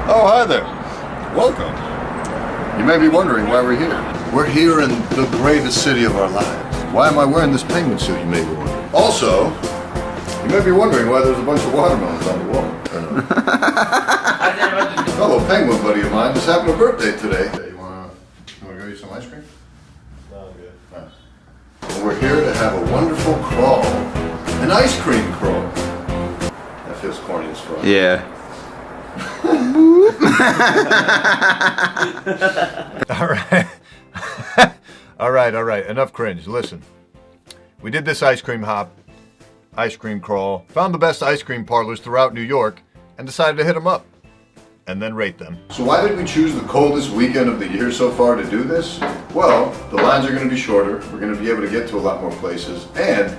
Oh, hi there. Welcome. You may be wondering why we're here. We're here in the greatest city of our lives. Why am I wearing this penguin suit, you may be wondering. Also, you may be wondering why there's a bunch of watermelons on the wall. A fellow penguin buddy of mine just having a birthday today. You wanna go eat some ice cream? No, I'm good. Nice. And we're here to have a wonderful crawl. An ice cream crawl. That feels corny as fuck. Yeah. All right. Enough cringe. Listen, we did this ice cream hop, ice cream crawl, found the best ice cream parlors throughout New York, and decided to hit them up and then rate them. So why did we choose the coldest weekend of the year so far to do this? Well, the lines are going to be shorter. We're going to be able to get to a lot more places, and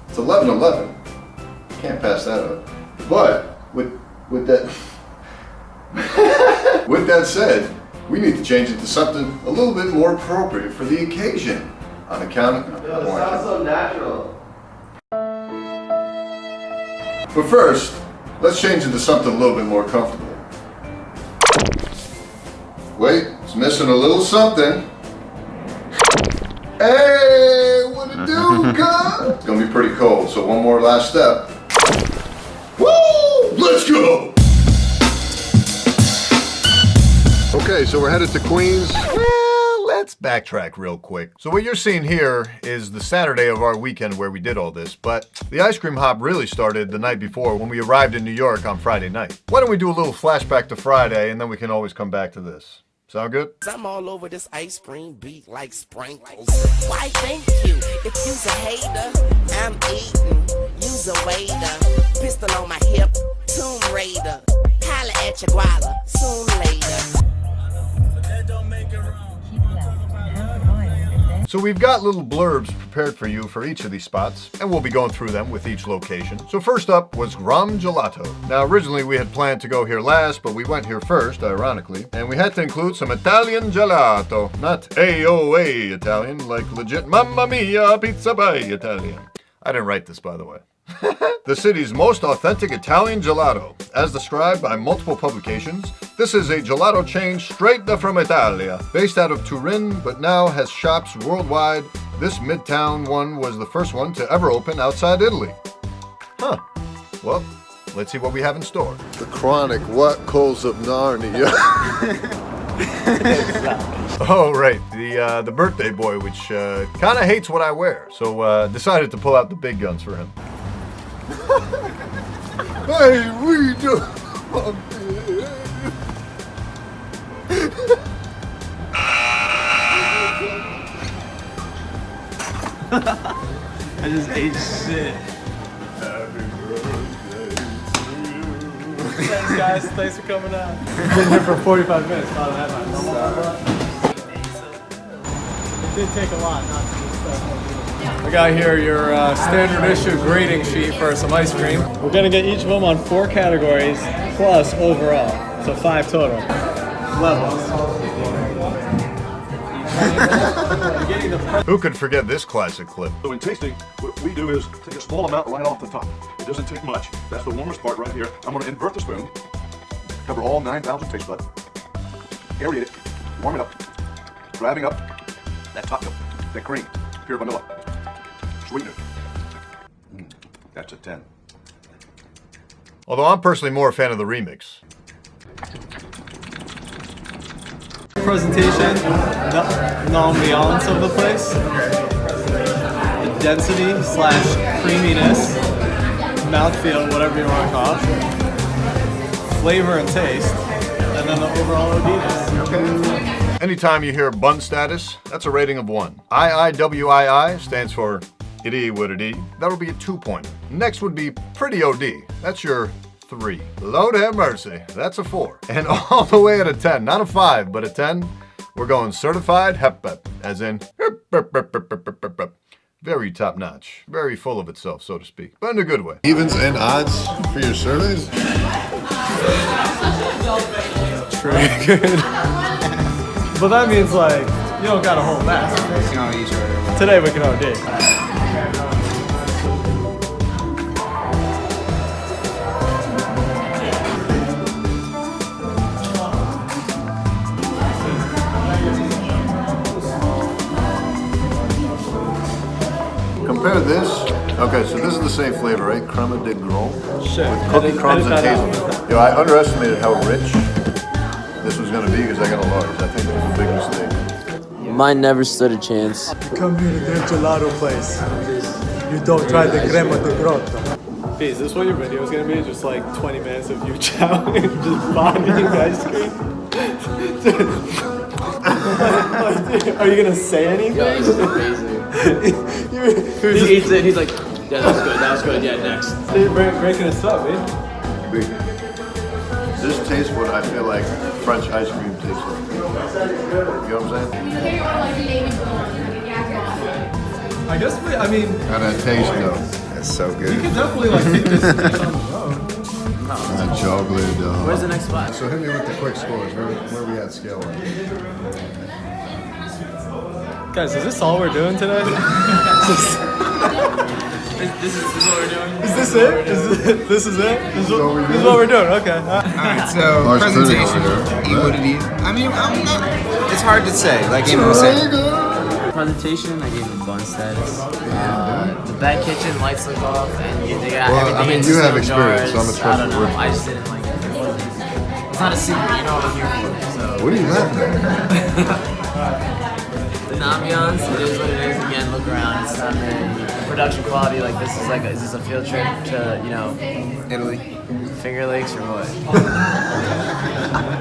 it's 11:11. Can't pass that up. But with that. With that said, we need to change it to something a little bit more appropriate for the occasion. On account of... Yo, it sounds so natural. But first, let's change it to something a little bit more comfortable. Wait, it's missing a little something. Hey, what it do, cuz? It's gonna be pretty cold, so one more last step. Woo! Let's go! Okay, so we're headed to Queens. Well, let's backtrack real quick. So what you're seeing here is the Saturday of our weekend where we did all this, but the ice cream hop really started the night before when we arrived in New York on Friday night. Why don't we do a little flashback to Friday and then we can always come back to this. Sound good? I'm all over this ice cream beat like sprinkles. Why thank you? If you's a hater, I'm eating. You's a waiter. Pistol on my hip, Tomb Raider. Holla at your guala, soon later. So we've got little blurbs prepared for you for each of these spots, and we'll be going through them with each location. So first up was Grom Gelato. Now originally we had planned to go here last, but we went here first, ironically, and we had to include some Italian gelato. Not AOA Italian, like legit Mamma Mia Pizza by Italian. I didn't write this, by the way. The city's most authentic Italian gelato. As described by multiple publications, this is a gelato chain straight from Italia, based out of Turin, but now has shops worldwide. This midtown one was the first one to ever open outside Italy. Huh. Well, let's see what we have in store. The chronic what coals of Narnia. Oh, right. The birthday boy, which kind of hates what I wear, so decided to pull out the big guns for him. Hey, we do. I just ate shit. Happy birthday to you. Thanks, guys. Thanks for coming out. Been here for 45 minutes. Not that much. It did take a lot not to do stuff. I got here your standard issue grading sheet for some ice cream. We're gonna get each of them on 4 categories plus overall, so 5 total levels. Who could forget this classic clip? So in tasting, what we do is take a small amount right off the top. It doesn't take much. That's the warmest part right here. I'm going to invert the spoon, cover all 9,000 taste buds, aerate it, warm it up, driving up that top note, that cream, pure vanilla, sweetener. That's a 10. Although I'm personally more a fan of the remix. Presentation, the ambiance of the place, the density / creaminess, mouthfeel, whatever you want to call it, flavor and taste, and then the overall ODness. Okay. Anytime you hear bun status, that's a rating of 1. IIWII stands for itty what it is. That'll be a 2-pointer. Next would be pretty OD. That's your 3. Lord have mercy, that's a 4. And all the way at a 10, not a 5, but a 10, we're going certified hep, as in very top notch, very full of itself, so to speak, but in a good way. Evens and odds for your surveys? Pretty good. But that means like, you don't gotta hold back. Today we can OD. with this, okay, so this is the same flavor, right? Crema de Grom. Shit. With cookie crumbs and hazelnut. Yo, I underestimated how rich this was gonna be because I got a large. I think it was a big mistake. Mine never stood a chance. Come here to the gelato place. You don't try the crema de grotto. P, is this what your video is gonna be? Just like 20 minutes of you chowing, just vomiting ice cream? Are you gonna say anything? Yo, this is amazing. He eats it, he's like, yeah, that was good, yeah, next. You're breaking us up, man. This tastes what I feel like French ice cream tastes like. You know what I'm saying? I guess I mean, How that taste though? That's so you good. can definitely like take this on the road. That chocolate. Where's the next spot? So hit me with the quick scores. Where we at scale? Guys, is this all we're doing today? This is what we're doing? Is this it? This is it? This is what we're doing. Okay. Alright, so Large presentation, clinic over there. eat what it is. I mean, I'm not, it's hard to say, like Emo said. Presentation, I gave him bun status. The back kitchen, lights look off, and they got Well, everything I mean, in you have steel experience, so I'm jars. expressing I don't know, work. I just didn't like it. It's not a secret, you know what I'm here for. So. What are you laughing at? The ambiance, it is what it is. Again, look around. It's not very production quality. Like this is like, is this a field trip to, you know, Italy. Finger Lakes or what?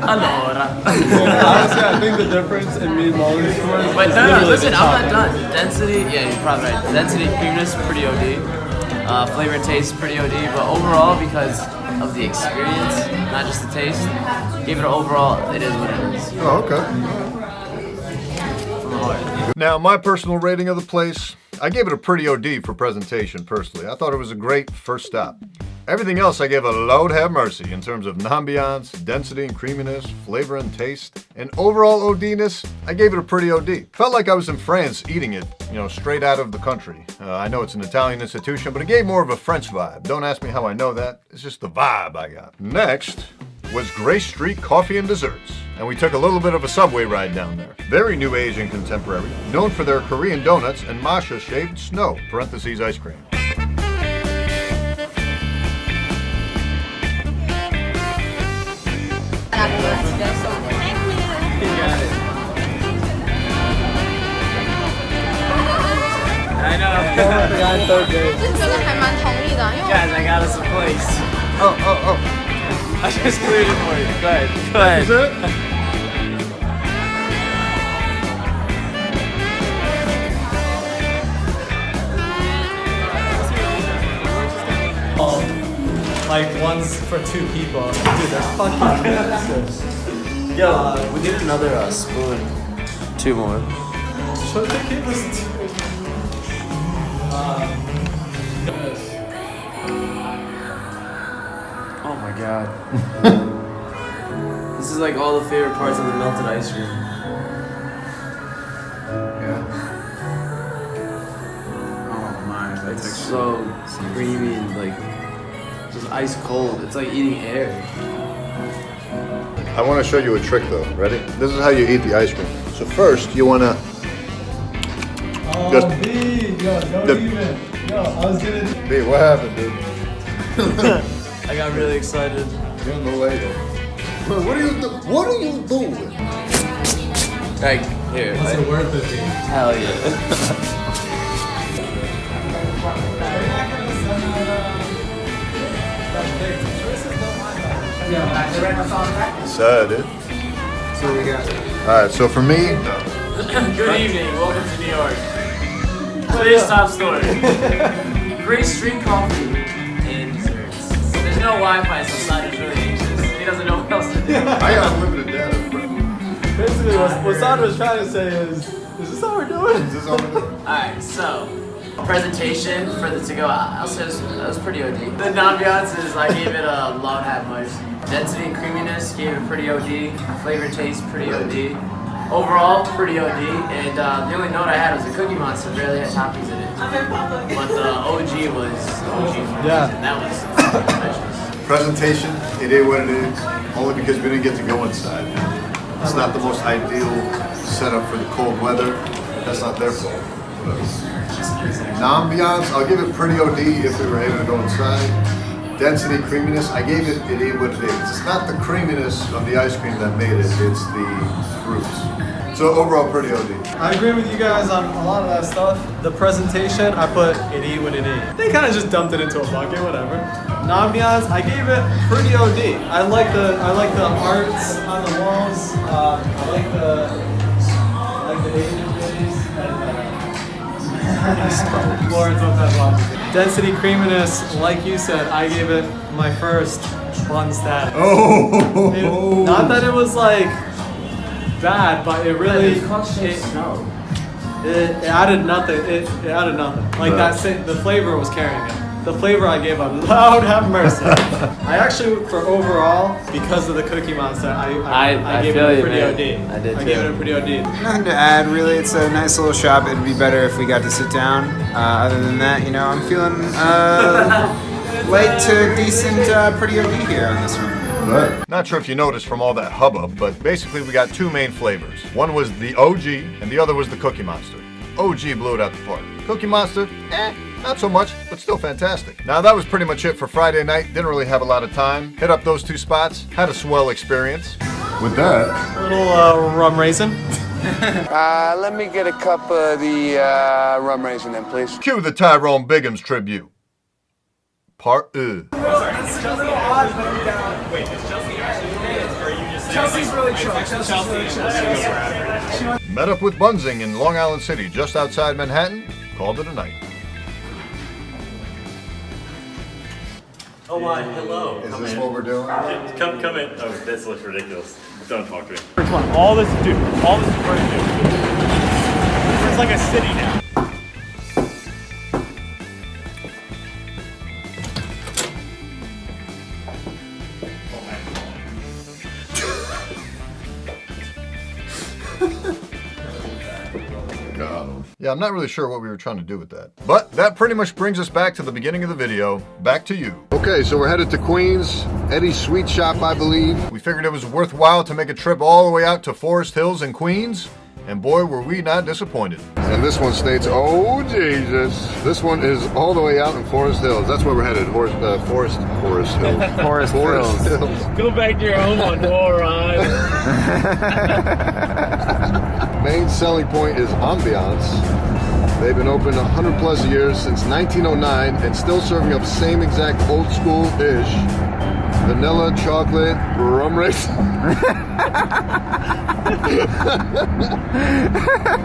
Allora. Honestly, I think the difference in me and Molly's scores. But is no, literally listen, the I'm not chocolate. done. Density, yeah, you're probably right. Density, creaminess, pretty OD. Flavor and taste, pretty OD. But overall, because of the experience, not just the taste, give it an overall, it is what it is. Oh, okay. From the heart. Now, my personal rating of the place, I gave it a pretty OD for presentation, personally. I thought it was a great first stop. Everything else I gave a Lord have mercy in terms of ambiance, density and creaminess, flavor and taste, and overall OD-ness, I gave it a pretty OD. Felt like I was in France eating it, you know, straight out of the country. I know it's an Italian institution, but it gave more of a French vibe. Don't ask me how I know that, it's just the vibe I got. Next was Grace Street Coffee and Desserts, and we took a little bit of a subway ride down there. Very new age and contemporary, known for their Korean donuts and Matcha shaved snow, parentheses ice cream. I know. the guy in third grade. 真的还蛮同意的，因为 Guys, I got us a place. I just cleared it for you. Go ahead. Go ahead. Is it? Like one's for two people. Dude, that's fucking massive. Yo, we need another spoon. Two more. Should they give us two? Oh my god. This is like all the favorite parts of the melted ice cream. Oh my, it's so creamy and like just ice cold. It's like eating air. I want to show you a trick though. Ready? This is how you eat the ice cream. So first, you want to just. B, yo, don't the- even. Yo, I was gonna. B, what happened, dude? I got really excited. You're in the Lego. What are you doing? Like, here. What's it worth it, B? Hell yeah. Sad, dude. So we got All right, so for me, Good evening. Welcome to New York. Today's top story. Great street coffee and desserts. There's no Wi-Fi, so Simon's really anxious. He doesn't know what else to do. I got unlimited data, bro. Basically, what Sandra was trying to say is this how we're doing? Is this all we're doing? Alright, so presentation for the to-go. I'll say that was pretty OD. The ambiance is I gave it a loud half much. Density and creaminess gave it pretty OD. Flavor and taste pretty OD. Overall, pretty OD. And the only note I had was the Cookie Monster barely had toppings in it. But the OG was OG for a Yeah. reason. That was delicious. Presentation, it is what it is. Only because we didn't get to go inside. It's not the most ideal setup for the cold weather. That's not their fault. Ambiance, I'll give it pretty OD if we were able to go inside. Density, creaminess, I gave it what it is. It's not the creaminess of the ice cream that made it, it's the fruits. So overall, pretty OD. I agree with you guys on a lot of that stuff. The presentation, I put it what it is. They kind of just dumped it into a bucket, whatever. Ambiance, I gave it pretty OD. I like the arts on the walls. I like the Asian days and Lawrence don't have logic. Density, creaminess, like you said, I gave it my first bun status. Not that it was like bad, but it really it added nothing. It added nothing. Like the flavor was carrying it. The flavor I gave up, Lord have mercy. I actually, for overall, because of the Cookie Monster, I gave it a pretty OD. I did too. I gave it a pretty OD. Nothing to add, really. It's a nice little shop. It'd be better if we got to sit down. Other than that, you know, I'm feeling light to decent, pretty OD here on this one. Not sure if you noticed from all that hubbub, but basically we got two main flavors. One was the OG, and the other was the Cookie Monster. OG blew it out the park. Cookie Monster, not so much, but still fantastic. Now that was pretty much it for Friday night. Didn't really have a lot of time. Hit up those two spots. Had a swell experience. With that, a little rum raisin. Let me get a cup of the rum raisin then, please. Cue the Tyrone Biggums tribute. Part It's a little odd, but I'm down. Wait, it's Chelsea's really chill. Met up with Bunzing in Long Island City, just outside Manhattan. Called it a night. Oh my, hello. Is this what we're doing? Come in. Oh, this looks ridiculous. Don't talk to me. Come on, all this is brand new. It's like a city now. Yeah, I'm not really sure what we were trying to do with that. But that pretty much brings us back to the beginning of the video. Back to you. Okay, so we're headed to Queens. Eddie's Sweet Shop, I believe. We figured it was worthwhile to make a trip all the way out to Forest Hills in Queens. And boy, were we not disappointed. And this one states, oh Jesus. This one is all the way out in Forest Hills. That's where we're headed, Forest Hills. Forest Hills. Go back to your home on moron. Main selling point is ambiance. They've been open 100 plus years, since 1909, and still serving up the same exact old school dish. Vanilla, chocolate, rum raisin.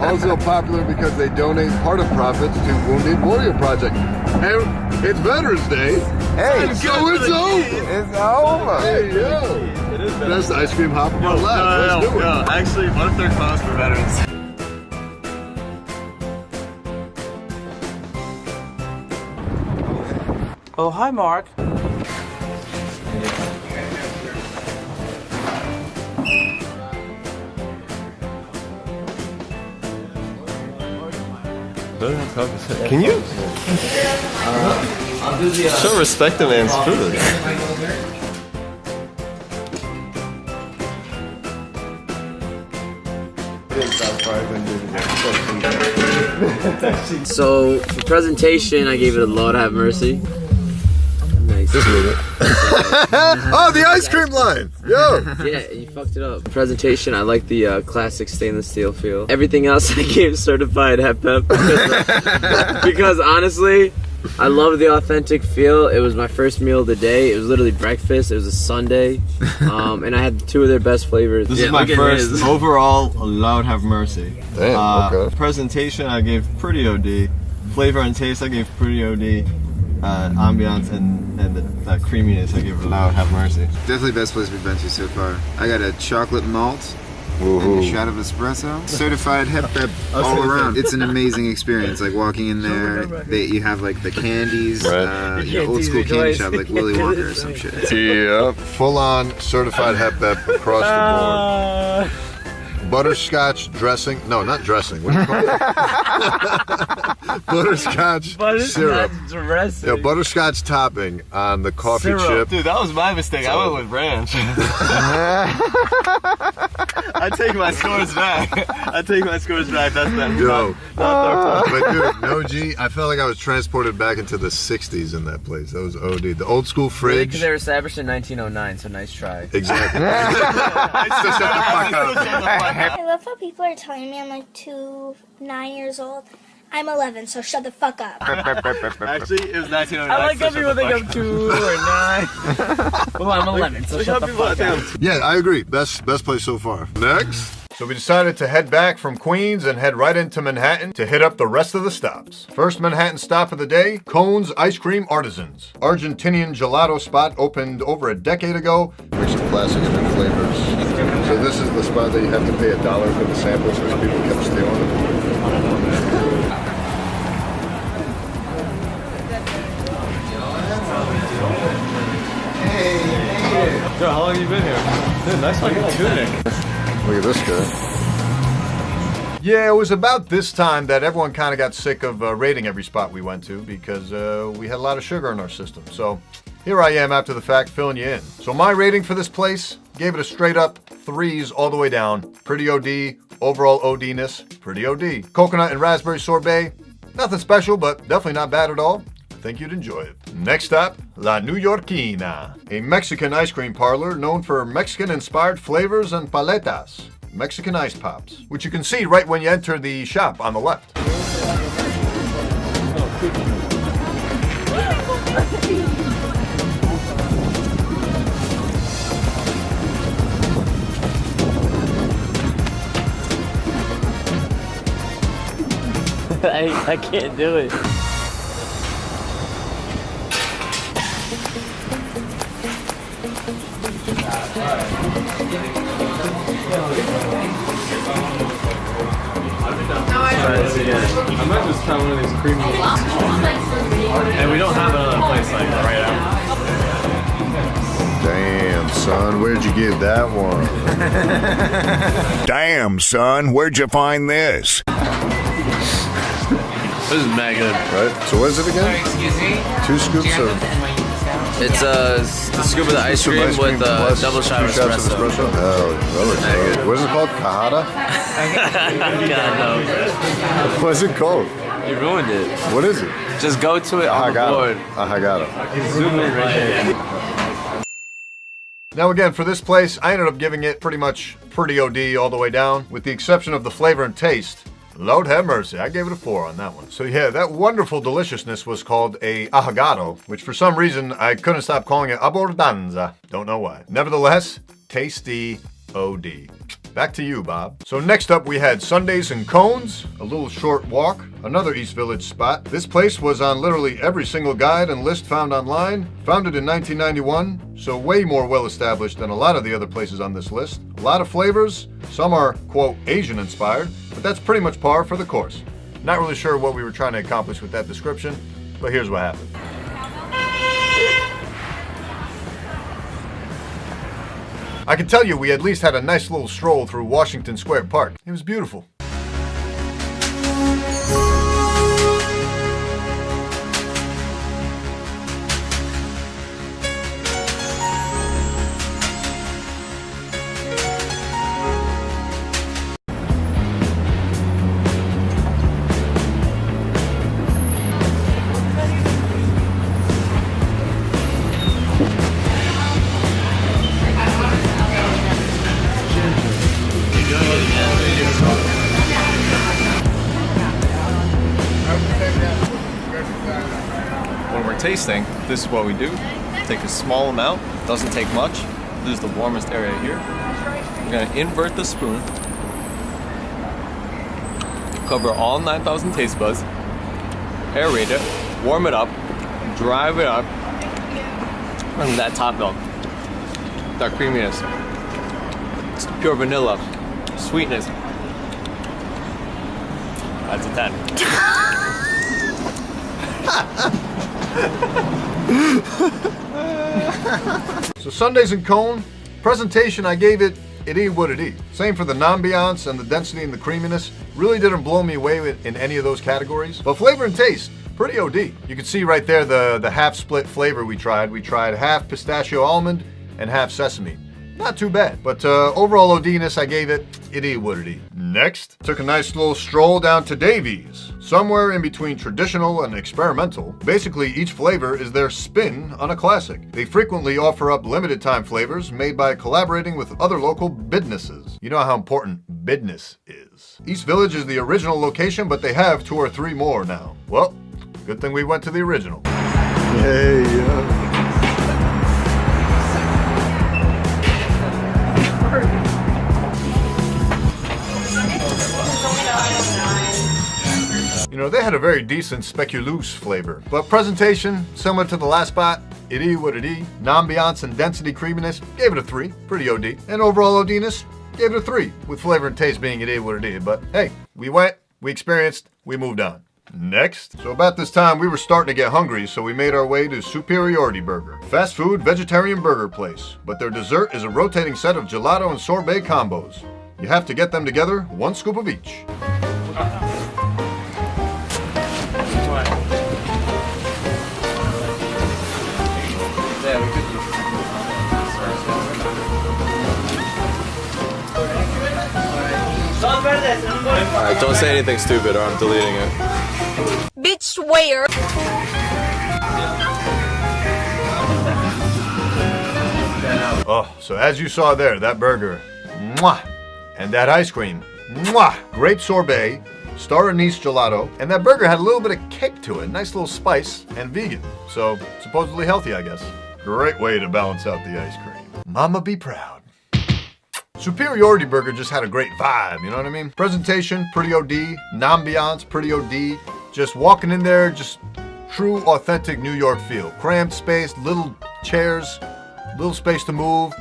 Also popular because they donate part of profits to Wounded Warrior Project. Hey, it's Veterans Day. Hey, so it's over. It's over. Hey, yo. Best ice cream hop of our lives. Let's do it. Actually, what if they're closed for veterans? Oh, hi, Mark. Can you? Show respect to man's food. So for presentation, I gave it a Lord have mercy. Nice. Oh, the ice cream line! Yo! Yeah, you fucked it up. Presentation, I like the classic stainless steel feel. Everything else I gave certified hep because honestly, I love the authentic feel. It was my first meal of the day. It was literally breakfast. It was a Sunday, and I had two of their best flavors. This is my first overall Lord have mercy. Damn, okay. Presentation, I gave pretty OD. Flavor and taste, I gave pretty OD. Ambiance and the creaminess, I give Lord have mercy. Definitely best place we've been to so far. I got a chocolate malt and a shot of espresso. Certified hep all around. It's an amazing experience. Like walking in there, you have like the candies, old school candy shop like Willy Wonka or some shit. Yeah, full on certified hep across the board. Butterscotch dressing. No, not dressing. What do you call it? Butterscotch syrup. Dressing. Yeah, butterscotch topping on the coffee chip. Dude, that was my mistake. I went with ranch. I take my scores back. I take my scores back. That's that. Yo. But dude, no G, I felt like I was transported back into the 60s in that place. That was OD. The old school fridge. Because they were established in 1909, so nice try. Exactly. I love how people are telling me I'm like 9 years old. I'm 11, so shut the fuck up. Actually, it was 1909. I like how people think I'm 2 or 9. Well, I'm 11, so shut the fuck up. Yeah, I agree. Best place so far. Next. So we decided to head back from Queens and head right into Manhattan to hit up the rest of the stops. First Manhattan stop of the day, Cone's Ice Cream Artisans. Argentinian gelato spot opened over a decade ago. Mix of classic and new flavors. So this is the spot that you have to pay $1 for the samples because people kept stealing them. Yo, how long have you been here? Dude, nice fucking tunic. Look at this guy. Yeah, it was about this time that everyone kind of got sick of rating every spot we went to because we had a lot of sugar in our system. So here I am after the fact filling you in. So my rating for this place, gave it a straight up 3s all the way down. Pretty OD, overall OD-ness, pretty OD. Coconut and raspberry sorbet, nothing special, but definitely not bad at all. I think you'd enjoy it. Next up, La New Yorkina, a Mexican ice cream parlor known for Mexican-inspired flavors and paletas, Mexican ice pops, which you can see right when you enter the shop on the left. I can't do it. I might just try one of these creamy ones. And we don't have another place like right out. Damn, son, where'd you get that one? Damn, son, where'd you find this? This is mad good. Right, so what is it again? 2 scoops of... It's the scoop of the ice cream with double shot of espresso. Oh, that looks good. What is it called? Cajada? God, no. What is it called? You ruined it. What is it? Just go to it on the board. Ahagado. Now again, for this place, I ended up giving it pretty much pretty OD all the way down, with the exception of the flavor and taste. Lord have mercy, I gave it a 4 on that one. So yeah, that wonderful deliciousness was called a ahagado, which for some reason I couldn't stop calling it abordanza. Don't know why. Nevertheless, tasty OD. Back to you, Bob. So next up we had Sundays and Cones, a little short walk, another East Village spot. This place was on literally every single guide and list found online. Founded in 1991, so way more well established than a lot of the other places on this list. A lot of flavors, some are, quote, Asian inspired, but that's pretty much par for the course. Not really sure what we were trying to accomplish with that description, but here's what happened. I can tell you we at least had a nice little stroll through Washington Square Park. It was beautiful. When we're tasting, this is what we do. Take a small amount, doesn't take much. This is the warmest area here. We're gonna invert the spoon, cover all 9,000 taste buds, aerate it, warm it up, drive it up, and that top milk, that creaminess, it's pure vanilla, sweetness. That's a 10. So Sundays and Cone, presentation I gave it is what it is. Same for the ambiance and the density and the creaminess. Really didn't blow me away in any of those categories. But flavor and taste, pretty OD. You can see right there the half split flavor we tried. We tried half pistachio almond and half sesame. not too bad. But overall OD-ness, I gave it what it is. Next, took a nice little stroll down to Davies. Somewhere in between traditional and experimental. Basically, each flavor is their spin on a classic. They frequently offer up limited time flavors made by collaborating with other local businesses. You know how important business is. East Village is the original location, but they have 2 or 3 more now. Well, good thing we went to the original. Hey, You know, they had a very decent speculoos flavor, but presentation, similar to the last spot, it is what it is. Ambiance and density creaminess, gave it a 3, pretty OD. And overall OD-ness, gave it a 3, with flavor and taste being it is what it is. But hey, we went, we experienced, we moved on. Next. So about this time, we were starting to get hungry, so we made our way to Superiority Burger. Fast food, vegetarian burger place. But their dessert is a rotating set of gelato and sorbet combos. You have to get them together, 1 scoop of each. Alright, don't say anything stupid or I'm deleting it. Bitch, where? Oh, so as you saw there, that burger, mwah, and that ice cream, mwah, grape sorbet, star anise gelato, and that burger had a little bit of kick to it, nice little spice, and vegan. So, supposedly healthy, I guess. Great way to balance out the ice cream. Mama be proud. Superiority Burger just had a great vibe, you know what I mean? Presentation, pretty OD. Ambiance, pretty OD. Just walking in there, just true, authentic New York feel. Cramped space, little chairs, little space to move.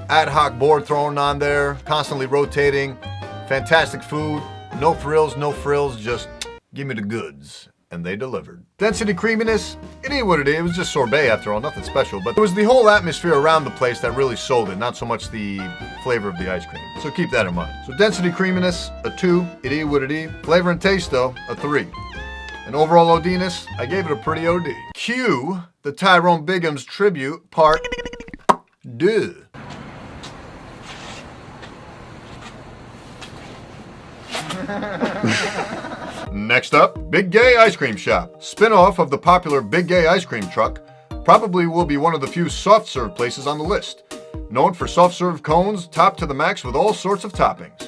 Ad hoc board thrown on there, constantly rotating. Fantastic food. No thrills, no frills, just give me the goods. And they delivered. Density creaminess, it is what it is. It was just sorbet after all, nothing special. But it was the whole atmosphere around the place that really sold it, not so much the flavor of the ice cream. So keep that in mind. So density creaminess, a 2, it is what it is. Flavor and taste though, a 3. And overall OD-ness, I gave it a pretty OD. Cue the Tyrone Bigham's tribute, part 2. Next up, Big Gay Ice Cream Shop. Spin-off of the popular Big Gay Ice Cream Truck. Probably will be one of the few soft serve places on the list. Known for soft serve cones topped to the max with all sorts of toppings.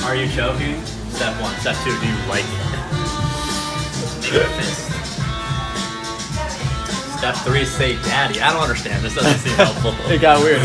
Are you choking? Step 1. Step 2, do you like it? Make a fist. Step 3, say daddy. I don't understand. This doesn't seem helpful. It got weird.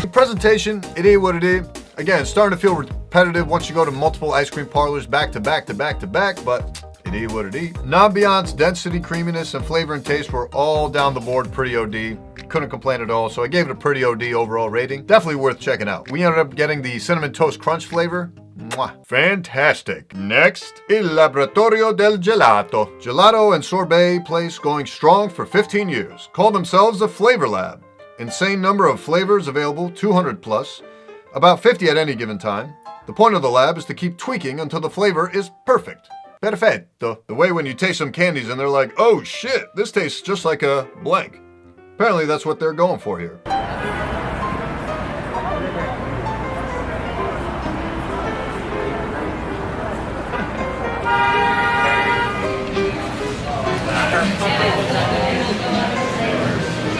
The presentation, it is what it is. Again, it's starting to feel repetitive once you go to multiple ice cream parlors back to back to back to back, but it is what it is. Ambiance, density, creaminess, and flavor and taste were all down the board pretty OD. Couldn't complain at all, so I gave it a pretty OD overall rating. Definitely worth checking out. We ended up getting the Cinnamon Toast Crunch flavor. Mwah. Fantastic. Next, Il Laboratorio del Gelato. Gelato and sorbet place going strong for 15 years. Call themselves a flavor lab. Insane number of flavors available, 200 plus. About 50 at any given time. The point of the lab is to keep tweaking until the flavor is perfect. Perfetto. The way when you taste some candies and they're like, oh shit, this tastes just like a blank. Apparently that's what they're going for here.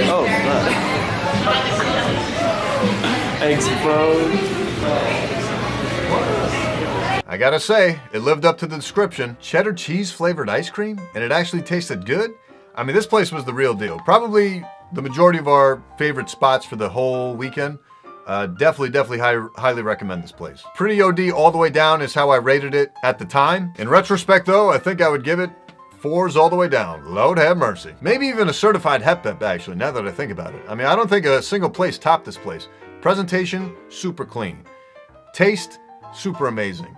Oh, explode. I gotta say, it lived up to the description. Cheddar cheese flavored ice cream, and it actually tasted good. I mean, this place was the real deal. Probably the majority of our favorite spots for the whole weekend. Definitely highly recommend this place. Pretty OD all the way down is how I rated it at the time. In retrospect though, I think I would give it 4s all the way down. Lord have mercy. Maybe even a certified HEPEP actually, now that I think about it. I mean, I don't think a single place topped this place. Presentation, super clean. Taste, super amazing.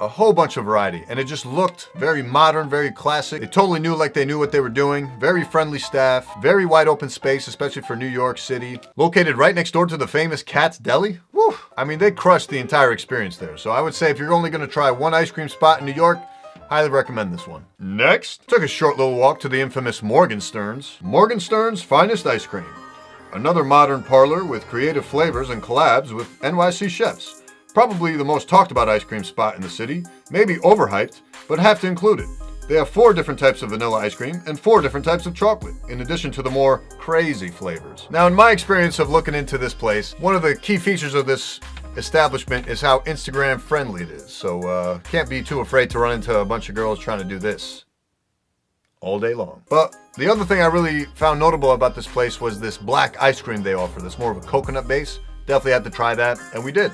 a whole bunch of variety, and it just looked very modern, very classic. They totally knew like they knew what they were doing. Very friendly staff, very wide open space, especially for New York City. Located right next door to the famous Cat's Deli. Woo! I mean, they crushed the entire experience there. So I would say if you're only gonna try one ice cream spot in New York, highly recommend this one. Next, took a short little walk to the infamous Morgenstern's. Morgenstern's finest ice cream. Another modern parlor with creative flavors and collabs with NYC chefs. Probably the most talked about ice cream spot in the city. Maybe overhyped, but have to include it. They have 4 different types of vanilla ice cream and 4 different types of chocolate, in addition to the more crazy flavors. Now, in my experience of looking into this place, one of the key features of this establishment is how Instagram friendly it is. So can't be too afraid to run into a bunch of girls trying to do this all day long. But the other thing I really found notable about this place was this black ice cream they offer. That's more of a coconut base. Definitely had to try that, and we did.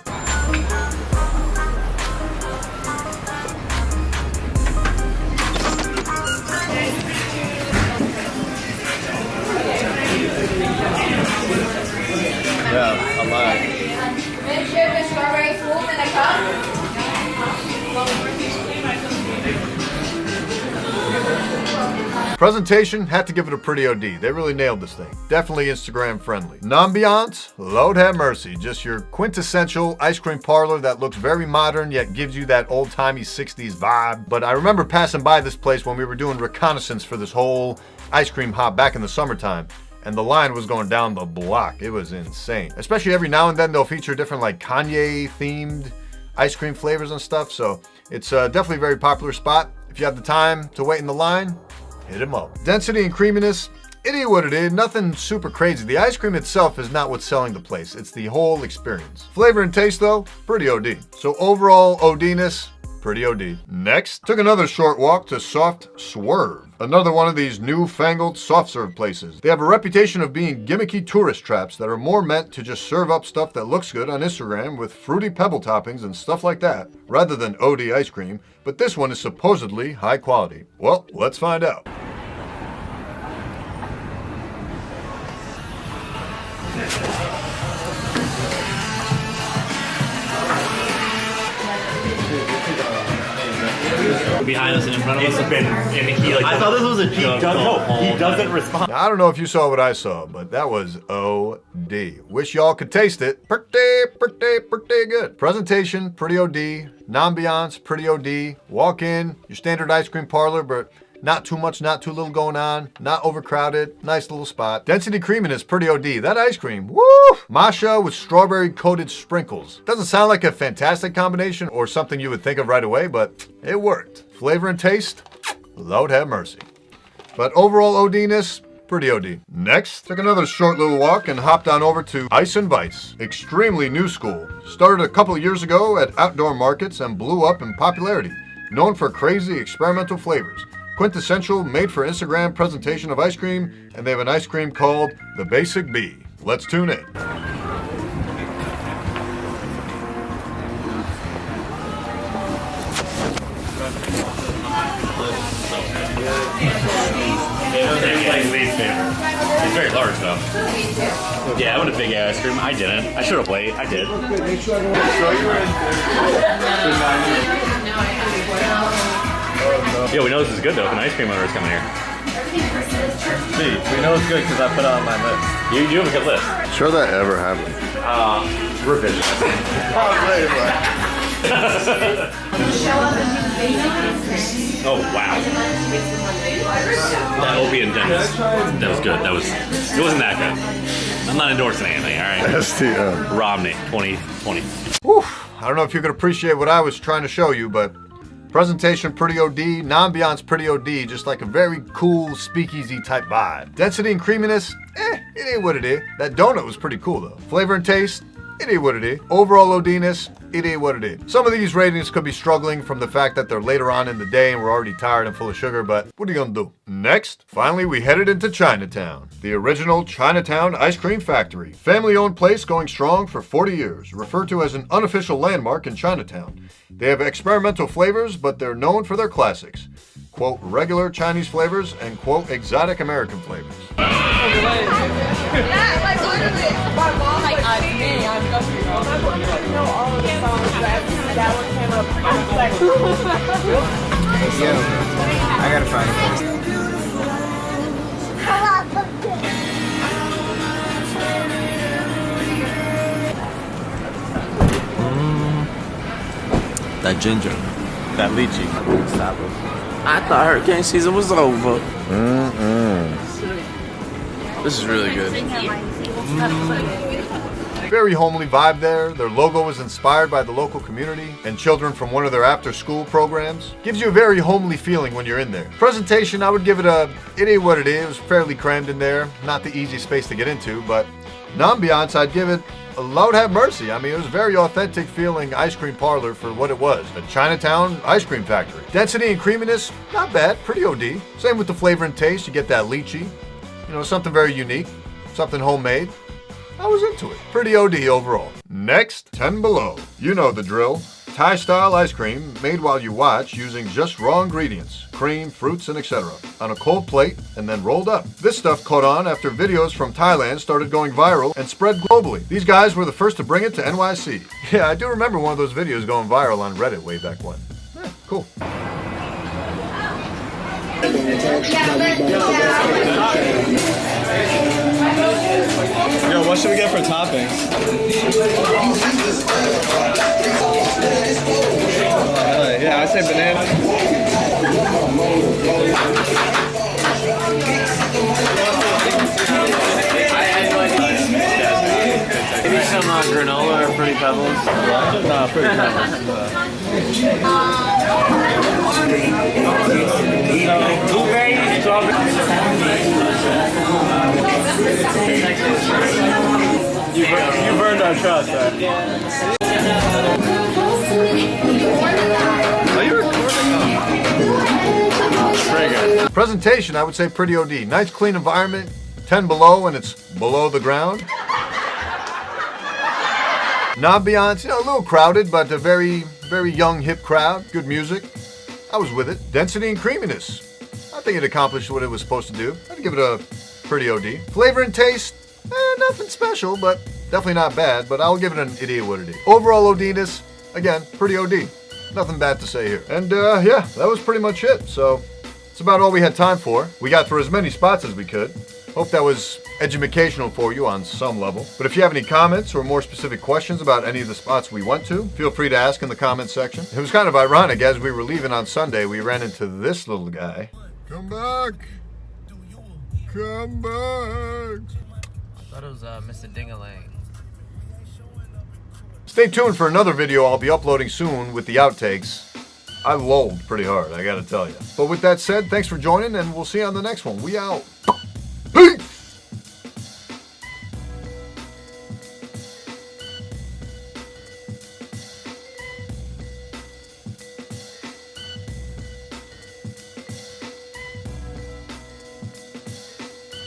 Yeah, a lot. Strawberry fool in a cup. Presentation, had to give it a pretty OD. They really nailed this thing. Definitely Instagram friendly. Ambiance, Lord have mercy. Just your quintessential ice cream parlor that looks very modern yet gives you that old-timey 60s vibe. But I remember passing by this place when we were doing reconnaissance for this whole ice cream hop back in the summertime. And the line was going down the block. It was insane. Especially every now and then they'll feature different like Kanye themed ice cream flavors and stuff. So it's definitely a very popular spot. If you have the time to wait in the line, hit them up. Density and creaminess, it is what it is. Nothing super crazy. The ice cream itself is not what's selling the place. It's the whole experience. Flavor and taste though, pretty OD. So overall OD-ness, pretty OD. Next, took another short walk to Soft Swerve. Another one of these newfangled soft serve places. They have a reputation of being gimmicky tourist traps that are more meant to just serve up stuff that looks good on Instagram with fruity pebble toppings and stuff like that, rather than OD ice cream, but this one is supposedly high quality. Well, let's find out. Behind us and in front of us. It's been, and he like. I thought this was a cheat. No, he doesn't respond. Now, I don't know if you saw what I saw, but that was OD. Wish y'all could taste it. Pretty good. Presentation, pretty OD. Ambiance, pretty OD. Walk in, your standard ice cream parlor, but not too much, not too little going on. Not overcrowded. Nice little spot. Density creaminess, pretty OD. That ice cream, woo! Matcha with strawberry coated sprinkles. Doesn't sound like a fantastic combination or something you would think of right away, but it worked. Flavor and taste, Lord have mercy. But overall OD-ness, pretty OD. Next, took another short little walk and hopped on over to Ice and Vice. Extremely new school. Started a couple of years ago at outdoor markets and blew up in popularity. Known for crazy experimental flavors. Quintessential, made for Instagram presentation of ice cream, and they have an ice cream called the Basic Bee. Let's tune in. It's very large though. Yeah, I want a big ice cream. I didn't. I should have waited. I did. Yeah, we know this is good though. If an ice cream owner is coming here. See, we know it's good because I put it on my list. You have a good list. Sure that ever happened. Revision. Oh wow. That opium dentist. That was good. It wasn't that good. I'm not endorsing anything, alright? STM. Romney 2020. Whew. I don't know if you could appreciate what I was trying to show you, but presentation pretty OD, ambiance pretty OD, just like a very cool speakeasy type vibe. Density and creaminess, it ain't what it is. That donut was pretty cool though. Flavor and taste, it ain't what it is. Overall OD-ness, it ain't what it is. Some of these ratings could be struggling from the fact that they're later on in the day and we're already tired and full of sugar, but what are you gonna do? Next, finally we headed into Chinatown. The original Chinatown Ice Cream Factory. Family-owned place going strong for 40 years, referred to as an unofficial landmark in Chinatown. They have experimental flavors, but they're known for their classics. Quote, regular Chinese flavors and quote, exotic American flavors. Yeah, like literally. My mom, like me, I'm know all of the songs that That one came up. Yo, I gotta find it first. That ginger. That lychee. I thought hurricane season was over. This is really good. Very homely vibe there. Their logo was inspired by the local community and children from one of their after-school programs. Gives you a very homely feeling when you're in there. Presentation, I would give it a, it is what it is. It was fairly crammed in there. Not the easy space to get into, but ambiance, I'd give it a Lord have mercy. I mean, it was a very authentic feeling ice cream parlor for what it was. A Chinatown ice cream factory. Density and creaminess, not bad, pretty OD. Same with the flavor and taste. You get that lychee. You know, something very unique, something homemade. I was into it. Pretty OD overall. Next, 10 Below. You know the drill. Thai-style ice cream made while you watch using just raw ingredients, cream, fruits, and etc. on a cold plate and then rolled up. This stuff caught on after videos from Thailand started going viral and spread globally. These guys were the first to bring it to NYC. Yeah, I do remember one of those videos going viral on Reddit way back when. Yeah, cool. Yo, what should we get for toppings? Yeah, I'd say banana. Maybe some granola or Fruity Pebbles. No, Fruity Pebbles. Blueberry, strawberry. You burned our trust, man. Are you recording? Presentation, I would say pretty OD. Nice clean environment, 10 Below, and it's below the ground. Ambiance, you know, a little crowded, but a very, very young, hip crowd. Good music. I was with it. Density and creaminess. I think it accomplished what it was supposed to do. I'd give it a pretty OD. Flavor and taste, nothing special, but definitely not bad, but I'll give it an idiot what it is. Overall OD-ness, again, pretty OD. Nothing bad to say here. And yeah, that was pretty much it. So it's about all we had time for. We got through as many spots as we could. Hope that was educational for you on some level. But if you have any comments or more specific questions about any of the spots we went to, feel free to ask in the comments section. It was kind of ironic. As we were leaving on Sunday, we ran into this little guy. Come back. Come back. I thought it was Mr. Dingalang. Stay tuned for another video I'll be uploading soon with the outtakes. I lulled pretty hard, I gotta tell you. But with that said, thanks for joining, and we'll see you on the next one. We out. Peace!